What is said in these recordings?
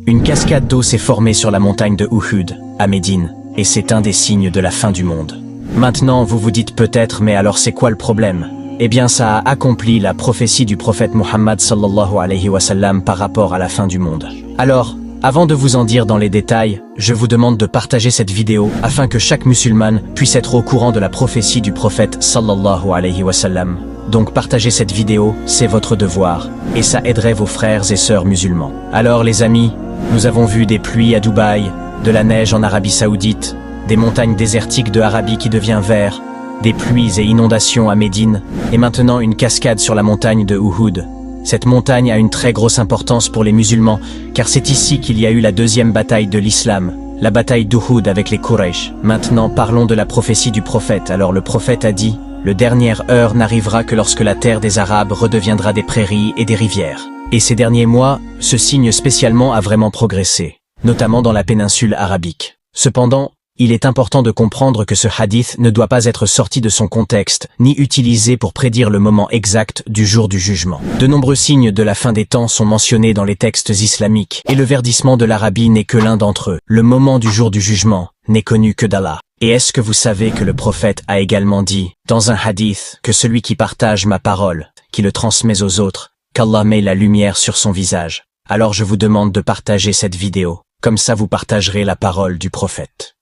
Une cascade d'eau s'est formée sur la montagne de Uhud, à Médine, et c'est un des signes de la fin du monde. Maintenant, vous vous dites peut-être, mais alors c'est quoi le problème? Eh bien, ça a accompli la prophétie du prophète Muhammad sallallahu alayhi wa sallam par rapport à la fin du monde. Alors, avant de vous en dire dans les détails, je vous demande de partager cette vidéo afin que chaque musulman puisse être au courant de la prophétie du prophète sallallahu alayhi wa sallam. Donc partagez cette vidéo, c'est votre devoir, et ça aiderait vos frères et sœurs musulmans. Alors les amis, nous avons vu des pluies à Dubaï, de la neige en Arabie Saoudite, des montagnes désertiques de Arabie qui devient vert, des pluies et inondations à Médine, et maintenant une cascade sur la montagne de Uhud. Cette montagne a une très grosse importance pour les musulmans, car c'est ici qu'il y a eu la deuxième bataille de l'islam, la bataille d'Uhud avec les Quraysh. Maintenant parlons de la prophétie du prophète. Alors le prophète a dit: « Le dernière heure n'arrivera que lorsque la terre des Arabes redeviendra des prairies et des rivières. » Et ces derniers mois, ce signe spécialement a vraiment progressé, notamment dans la péninsule arabique. Cependant, il est important de comprendre que ce hadith ne doit pas être sorti de son contexte, ni utilisé pour prédire le moment exact du jour du jugement. De nombreux signes de la fin des temps sont mentionnés dans les textes islamiques, et le verdissement de l'Arabie n'est que l'un d'entre eux. Le moment du jour du jugement n'est connu que d'Allah. Et est-ce que vous savez que le prophète a également dit, dans un hadith, que celui qui partage ma parole, qui le transmet aux autres, qu'Allah met la lumière sur son visage. Alors je vous demande de partager cette vidéo, comme ça vous partagerez la parole du prophète.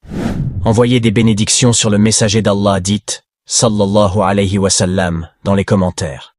Envoyez des bénédictions sur le messager d'Allah, dites, sallallahu alayhi wa sallam, dans les commentaires.